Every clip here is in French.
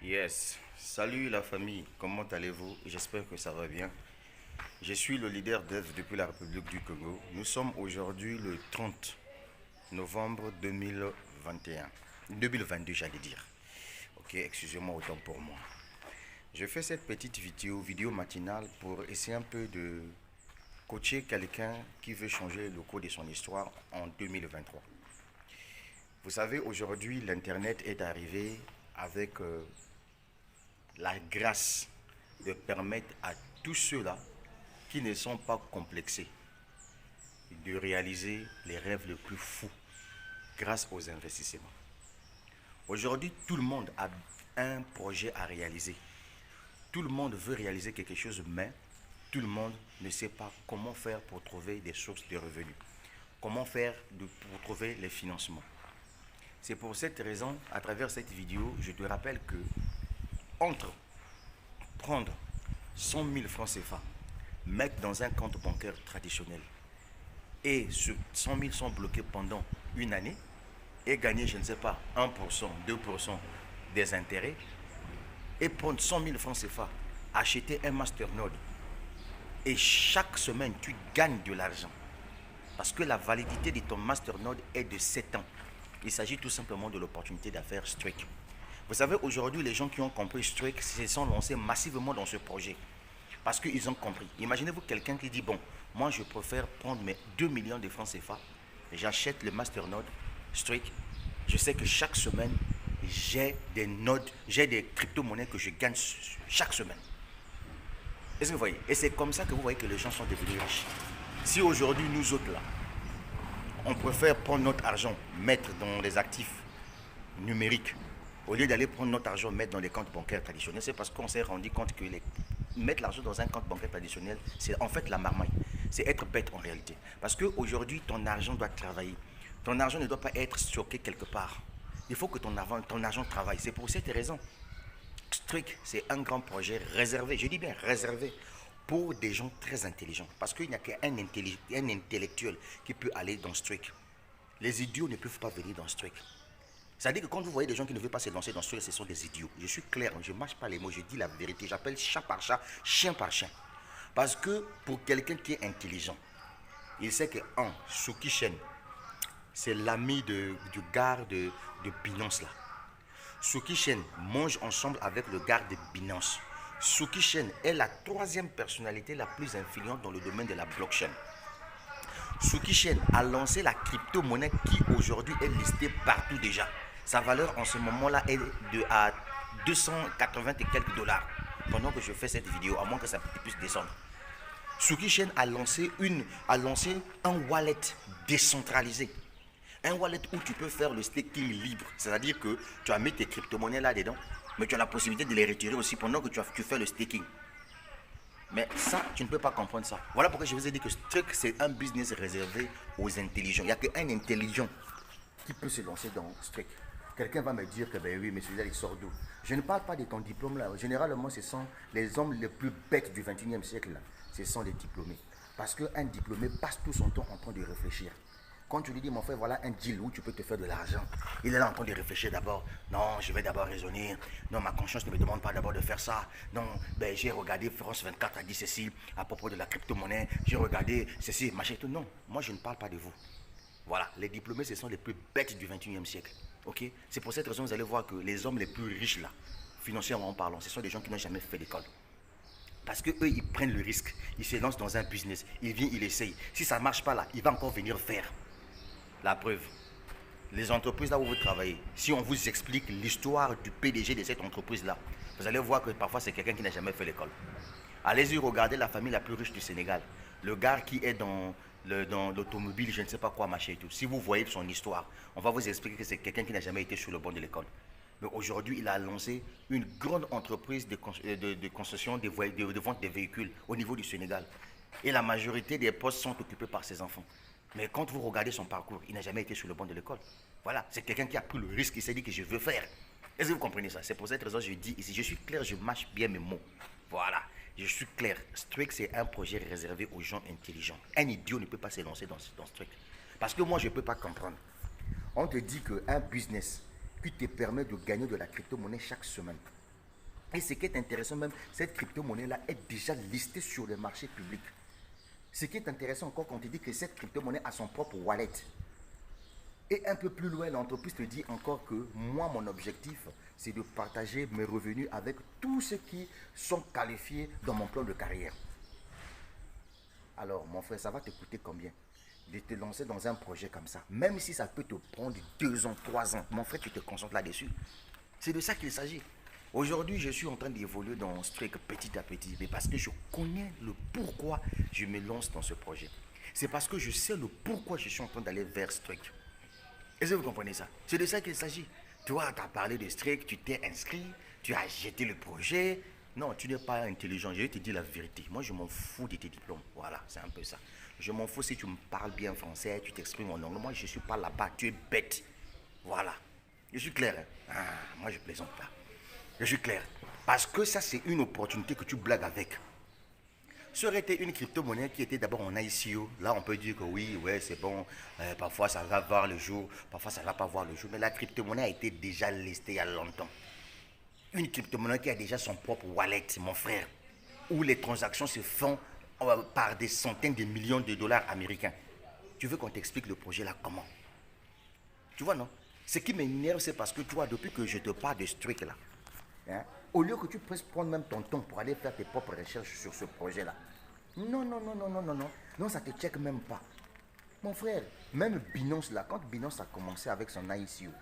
Yes, salut la famille, comment allez-vous? J'espère que ça va bien. Je suis le leader d'Eve depuis la République du Congo. Nous sommes aujourd'hui le 30 novembre 2021. 2022, j'allais dire. Ok, excusez-moi autant pour moi. Je fais cette petite vidéo matinale pour essayer un peu de coacher quelqu'un qui veut changer le cours de son histoire en 2023. Vous savez, aujourd'hui, l'Internet est arrivé avec la grâce de permettre à tous ceux-là qui ne sont pas complexés de réaliser les rêves les plus fous grâce aux investissements. Aujourd'hui, tout le monde a un projet à réaliser. Tout le monde veut réaliser quelque chose, mais tout le monde ne sait pas comment faire pour trouver des sources de revenus. Comment faire pour trouver les financements. C'est pour cette raison, à travers cette vidéo, je te rappelle que entre prendre 100 000 francs CFA, mettre dans un compte bancaire traditionnel et ce 100 000 sont bloqués pendant une année et gagner, je ne sais pas, 1%, 2% des intérêts et prendre 100 000 francs CFA, acheter un masternode et chaque semaine tu gagnes de l'argent parce que la validité de ton masternode est de 7 ans. Il s'agit tout simplement de l'opportunité d'affaires Streak. Vous savez, aujourd'hui, les gens qui ont compris Streak se sont lancés massivement dans ce projet. Parce qu'ils ont compris. Imaginez-vous quelqu'un qui dit, bon, moi je préfère prendre mes 2 millions de francs CFA, j'achète le masternode Streak. Je sais que chaque semaine, j'ai des nodes, j'ai des crypto-monnaies que je gagne chaque semaine. Est-ce que vous voyez? Et c'est comme ça que vous voyez que les gens sont devenus riches. Si aujourd'hui, nous autres là, on préfère prendre notre argent, mettre dans les actifs numériques, au lieu d'aller prendre notre argent, mettre dans les comptes bancaires traditionnels, c'est parce qu'on s'est rendu compte que mettre l'argent dans un compte bancaire traditionnel, c'est en fait la marmaille. C'est être bête en réalité. Parce qu'aujourd'hui, ton argent doit travailler. Ton argent ne doit pas être stocké quelque part. Il faut que ton argent travaille. C'est pour cette raison. Strict, c'est un grand projet réservé, je dis bien réservé, pour des gens très intelligents. Parce qu'il n'y a qu'un intellectuel qui peut aller dans Strict. Les idiots ne peuvent pas venir dans Strict. C'est-à-dire que quand vous voyez des gens qui ne veulent pas se lancer dans Strict, ce sont des idiots. Je suis clair, je ne mâche pas les mots, je dis la vérité. J'appelle chat par chat, chien par chien. Parce que pour quelqu'un qui est intelligent, il sait que, un, Suki Shen, c'est l'ami du gars de Binance là. Suki Shen mange ensemble avec le gars de Binance. Suki Shen est la troisième personnalité la plus influente dans le domaine de la blockchain. Suki Shen a lancé la crypto-monnaie qui aujourd'hui est listée partout déjà. Sa valeur en ce moment-là est à 280 et quelques dollars. Pendant que je fais cette vidéo, à moins que ça puisse descendre. Suki Shen a lancé un wallet décentralisé. Un wallet où tu peux faire le staking libre. C'est-à-dire que tu as mis tes crypto-monnaies là-dedans, mais tu as la possibilité de les retirer aussi pendant que tu fais le staking. Mais ça, tu ne peux pas comprendre ça. Voilà pourquoi je vous ai dit que Streak, c'est un business réservé aux intelligents. Il n'y a qu'un intelligent qui peut se lancer dans Streak. Quelqu'un va me dire que ben oui, mais celui-là, il sort d'où? Je ne parle pas de ton diplôme là. Généralement, ce sont les hommes les plus bêtes du 21e siècle là. Ce sont les diplômés. Parce qu'un diplômé passe tout son temps en train de réfléchir. Quand tu lui dis, mon frère, voilà un deal où tu peux te faire de l'argent, il est là en train de réfléchir d'abord. Non, je vais d'abord raisonner. Non, ma conscience ne me demande pas d'abord de faire ça. Non, ben, j'ai regardé France 24 a dit ceci à propos de la crypto-monnaie. J'ai regardé ceci, machin, tout. Non, moi je ne parle pas de vous. Voilà, les diplômés, ce sont les plus bêtes du 21e siècle. Ok? C'est pour cette raison que vous allez voir que les hommes les plus riches là, financièrement parlant, ce sont des gens qui n'ont jamais fait d'école. Parce qu'eux, ils prennent le risque. Ils se lancent dans un business. Ils viennent, ils essayent. Si ça ne marche pas là, il va encore venir faire. La preuve, les entreprises là où vous travaillez, si on vous explique l'histoire du PDG de cette entreprise-là, vous allez voir que parfois c'est quelqu'un qui n'a jamais fait l'école. Allez-y regarder la famille la plus riche du Sénégal. Le gars qui est dans l'automobile, je ne sais pas quoi, machin et tout. Si vous voyez son histoire, on va vous expliquer que c'est quelqu'un qui n'a jamais été sur le banc de l'école. Mais aujourd'hui, il a lancé une grande entreprise de construction de vente des véhicules au niveau du Sénégal. Et la majorité des postes sont occupés par ses enfants. Mais quand vous regardez son parcours, il n'a jamais été sur le banc de l'école. Voilà, c'est quelqu'un qui a pris le risque, il s'est dit que je veux faire. Est-ce que vous comprenez ça? C'est pour cette raison que je dis ici, je suis clair, je mâche bien mes mots. Voilà, je suis clair. Strict, c'est un projet réservé aux gens intelligents. Un idiot ne peut pas se lancer dans Strict. Parce que moi, je ne peux pas comprendre. On te dit qu'un business qui te permet de gagner de la crypto-monnaie chaque semaine, Et ce qui est intéressant même, cette crypto-monnaie-là est déjà listée sur le marché public. Ce qui est intéressant encore, quand on te dit que cette crypto-monnaie a son propre wallet. Et un peu plus loin, l'entreprise te dit encore que moi, mon objectif, c'est de partager mes revenus avec tous ceux qui sont qualifiés dans mon plan de carrière. Alors, mon frère, ça va te coûter combien de te lancer dans un projet comme ça? Même si ça peut te prendre 2 ans, 3 ans, mon frère, tu te concentres là-dessus. C'est de ça qu'il s'agit. Aujourd'hui, je suis en train d'évoluer dans Streak petit à petit, mais parce que je connais le pourquoi je me lance dans ce projet. C'est parce que je sais le pourquoi je suis en train d'aller vers Streak. Est-ce que vous comprenez ça? C'est de ça qu'il s'agit. Toi, tu as parlé de Streak, tu t'es inscrit, tu as jeté le projet. Non, tu n'es pas intelligent. Je vais te dire la vérité. Moi, je m'en fous de tes diplômes. Voilà, c'est un peu ça. Je m'en fous si tu me parles bien français, tu t'exprimes en anglais. Moi, je ne suis pas là-bas. Tu es bête. Voilà. Je suis clair. Hein? Ah, moi, je ne plaisante pas. Je suis clair. Parce que ça, c'est une opportunité que tu blagues avec. Ça aurait été une crypto-monnaie qui était d'abord en ICO. Là, on peut dire que oui, ouais, c'est bon. Parfois, ça va voir le jour. Parfois, ça ne va pas voir le jour. Mais la crypto-monnaie a été déjà listée il y a longtemps. Une crypto-monnaie qui a déjà son propre wallet, mon frère. Où les transactions se font par des centaines de millions de dollars américains. Tu veux qu'on t'explique le projet là comment? Tu vois, non? Ce qui m'énerve, c'est parce que toi, depuis que je te parle de ce truc-là, hein, au lieu que tu puisses prendre même ton temps pour aller faire tes propres recherches sur ce projet-là. Non, non, non, non, non, non, non. Non, ça ne te check même pas. Mon frère, même Binance là, quand Binance a commencé avec son ICO,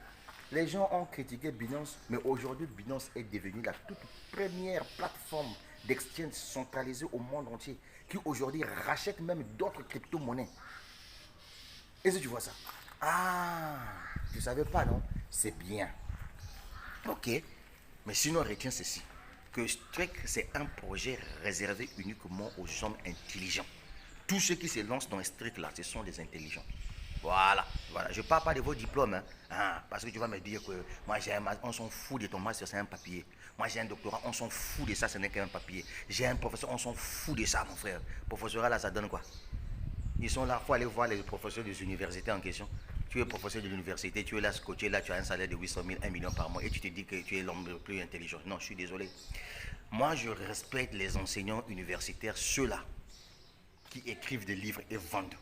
les gens ont critiqué Binance, mais aujourd'hui, Binance est devenue la toute première plateforme d'exchange centralisée au monde entier, qui aujourd'hui rachète même d'autres crypto-monnaies. Est-ce que tu vois ça? Ah, tu ne savais pas, non? C'est bien. Ok. Mais sinon, retiens ceci. Que Streak, c'est un projet réservé uniquement aux hommes intelligents. Tous ceux qui se lancent dans Streak là, ce sont des intelligents. Voilà, voilà. Je ne parle pas de vos diplômes, hein. Ah, parce que tu vas me dire que moi j'ai un master, on s'en fout de ton master, c'est un papier. Moi j'ai un doctorat, on s'en fout de ça, ce n'est qu'un papier. J'ai un professeur, on s'en fout de ça, mon frère. Professeur là, ça donne quoi? Ils sont là, il faut aller voir les professeurs des universités en question. Tu es professeur de l'université, tu es là, scotché, là, tu as un salaire de 800 000, 1 million par mois et tu te dis que tu es l'homme le plus intelligent. Non, je suis désolé. Moi, je respecte les enseignants universitaires, ceux-là qui écrivent des livres et vendent.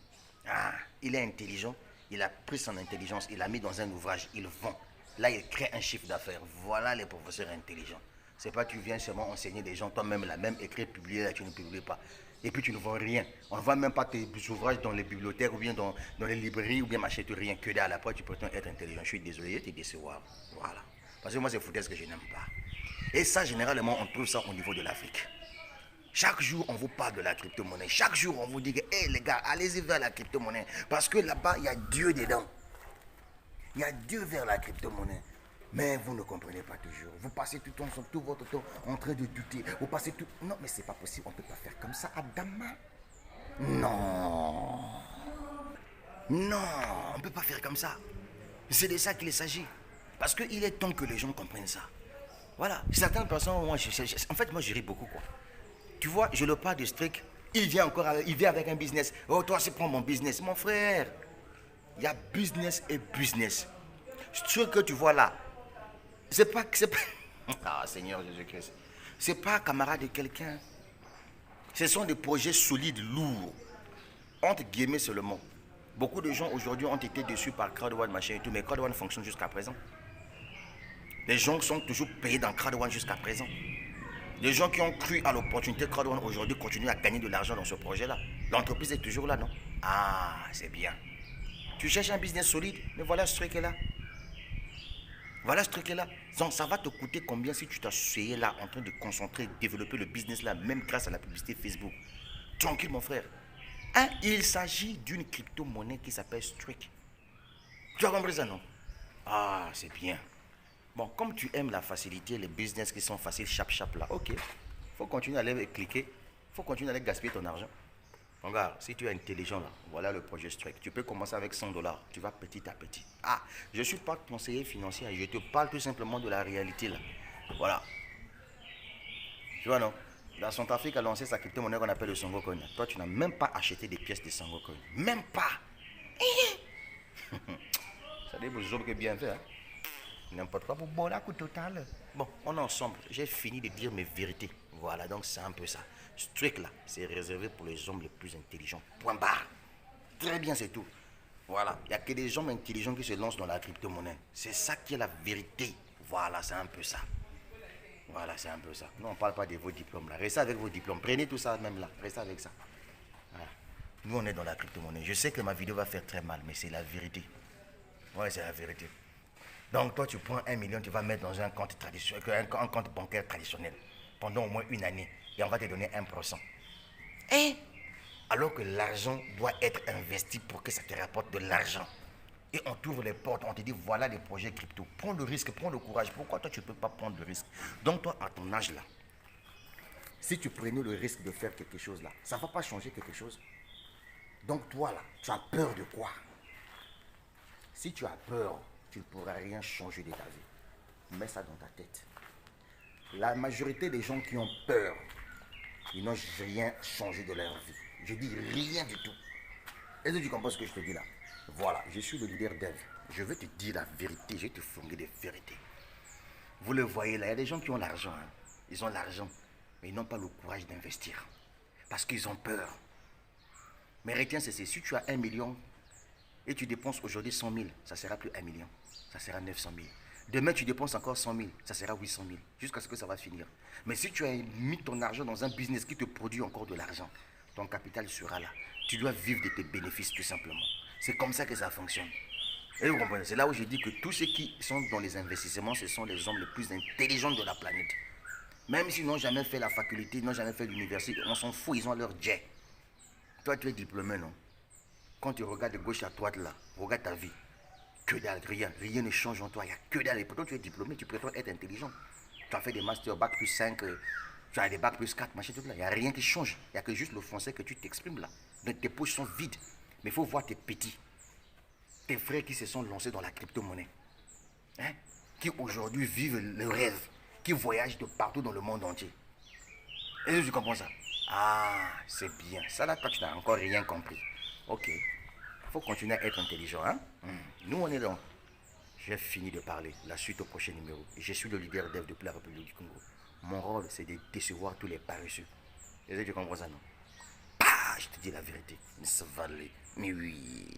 Ah, il est intelligent, il a pris son intelligence, il l'a mis dans un ouvrage, il vend. Là, il crée un chiffre d'affaires. Voilà les professeurs intelligents. C'est pas tu viens seulement enseigner des gens, toi-même la même écrire, publier, là, tu ne publies pas. Et puis tu ne vends rien. On ne vend même pas tes ouvrages dans les bibliothèques ou bien dans les librairies ou bien m'acheter rien que dalle. Après, tu prétends être intelligent. Je suis désolé, je te décevoir. Voilà. Parce que moi, c'est foutaise que je n'aime pas. Et ça, généralement, on trouve ça au niveau de l'Afrique. Chaque jour, on vous parle de la crypto-monnaie. Chaque jour, on vous dit que, hé les gars, allez-y vers la crypto-monnaie. Parce que là-bas, il y a Dieu dedans. Il y a Dieu vers la crypto-monnaie. Mais vous ne comprenez pas toujours. Vous passez tout votre temps en train de douter. Vous passez tout... Non, mais c'est pas possible. On ne peut pas faire comme ça, Adama. Non. Non, on ne peut pas faire comme ça. C'est de ça qu'il s'agit. Parce qu'il est temps que les gens comprennent ça. Voilà. Certaines personnes, moi, en fait, moi, je ris beaucoup, quoi. Tu vois, je le parle de Streak. Il vient avec un business. Oh, toi, c'est prends mon business. Mon frère, il y a business et business. Ce que tu vois là, c'est pas... Ah, Seigneur Jésus-Christ. C'est pas camarade de quelqu'un. Ce sont des projets solides, lourds. Entre guillemets seulement. Beaucoup de gens aujourd'hui ont été déçus par CrowdOne, machin et tout, mais CrowdOne fonctionne jusqu'à présent. Les gens sont toujours payés dans CrowdOne jusqu'à présent. Les gens qui ont cru à l'opportunité CrowdOne aujourd'hui continuent à gagner de l'argent dans ce projet-là. L'entreprise est toujours là, non? Ah, c'est bien. Tu cherches un business solide, mais voilà ce truc là. Voilà ce truc là. Donc, ça va te coûter combien si tu t'asseyais là en train de concentrer, développer le business là, même grâce à la publicité Facebook? Tranquille, mon frère. Hein, il s'agit d'une crypto-monnaie qui s'appelle Streak. Tu as compris ça, non? Ah, c'est bien. Bon, comme tu aimes la facilité, les business qui sont faciles, chap là, ok. Faut continuer à aller cliquer. Faut continuer à aller gaspiller ton argent. Regarde, si tu es intelligent là, voilà le projet Streak. Tu peux commencer avec 100 $. Tu vas petit à petit. Ah, je ne suis pas conseiller financier. Je te parle tout simplement de la réalité là. Voilà. Tu vois, non? La Centrafrique a lancé sa crypto-monnaie qu'on appelle le Songo Coin. Toi, tu n'as même pas acheté des pièces de Songo Coin. Même pas. Ça dit, vous que bien fait, hein? N'importe quoi pour bon, la coup total. Bon, on est ensemble. J'ai fini de dire mes vérités. Voilà, donc c'est un peu ça. Ce truc-là, c'est réservé pour les hommes les plus intelligents. Point barre. Très bien, c'est tout. Voilà, il n'y a que des hommes intelligents qui se lancent dans la crypto-monnaie. C'est ça qui est la vérité. Voilà, c'est un peu ça. Voilà, c'est un peu ça. Nous, on ne parle pas de vos diplômes là. Restez avec vos diplômes. Prenez tout ça même là. Restez avec ça. Voilà. Nous, on est dans la crypto-monnaie. Je sais que ma vidéo va faire très mal, mais c'est la vérité. Ouais, c'est la vérité. Donc, toi, tu prends 1 million, tu vas mettre dans un compte traditionnel, un compte bancaire traditionnel pendant au moins une année et on va te donner 1%. Et alors que l'argent doit être investi pour que ça te rapporte de l'argent. Et on t'ouvre les portes, on te dit voilà les projets crypto. Prends le risque, prends le courage. Pourquoi toi tu ne peux pas prendre le risque? Donc toi, à ton âge là, si tu prenais le risque de faire quelque chose là, ça ne va pas changer quelque chose. Donc toi là, tu as peur de quoi? Si tu as peur, tu ne pourras rien changer de ta vie. Mets ça dans ta tête. La majorité des gens qui ont peur, ils n'ont rien changé de leur vie. Je dis rien du tout. Est-ce que tu comprends ce que je te dis là? Voilà, je suis le leader d'Eve. Je vais te dire la vérité, je vais te fournir des vérités. Vous le voyez là, il y a des gens qui ont l'argent. Hein. Ils ont l'argent, mais ils n'ont pas le courage d'investir. Parce qu'ils ont peur. Mais retiens ceci, si tu as 1 million et tu dépenses aujourd'hui 100 000, ça ne sera plus 1 million, ça sera 900 000. Demain, tu dépenses encore 100 000, ça sera 800 000, jusqu'à ce que ça va finir. Mais si tu as mis ton argent dans un business qui te produit encore de l'argent, ton capital sera là. Tu dois vivre de tes bénéfices tout simplement. C'est comme ça que ça fonctionne. Et vous comprenez? C'est là où je dis que tous ceux qui sont dans les investissements, ce sont les hommes les plus intelligents de la planète. Même s'ils n'ont jamais fait la faculté, ils n'ont jamais fait l'université, on s'en fout, ils ont leur jet. Toi, tu es diplômé, non? Quand tu regardes de gauche à droite là, regarde ta vie. Que dalle, rien. Rien ne change en toi. Il n'y a que dalle. Et pourtant, tu es diplômé, tu prétends être intelligent. Tu as fait des masters bac plus 5, tu as des bac plus 4, machin, tout là. Il n'y a rien qui change. Il n'y a que juste le français que tu t'exprimes là. Donc tes poches sont vides. Mais il faut voir tes petits. Tes frères qui se sont lancés dans la crypto-monnaie. Hein? Qui aujourd'hui vivent le rêve. Qui voyagent de partout dans le monde entier. Est-ce que tu comprends ça? Ah, c'est bien. Ça là, toi, tu n'as encore rien compris. Ok. Il faut continuer à être intelligent. Hein? Nous, on est là. J'ai fini de parler. La suite au prochain numéro. Je suis le leader d'Eve depuis la République du Congo. Mon rôle, c'est de décevoir tous les paresseux. Est-ce que tu comprends ça, non? Ah, je te dis la vérité. Mais ça va aller. Mais oui.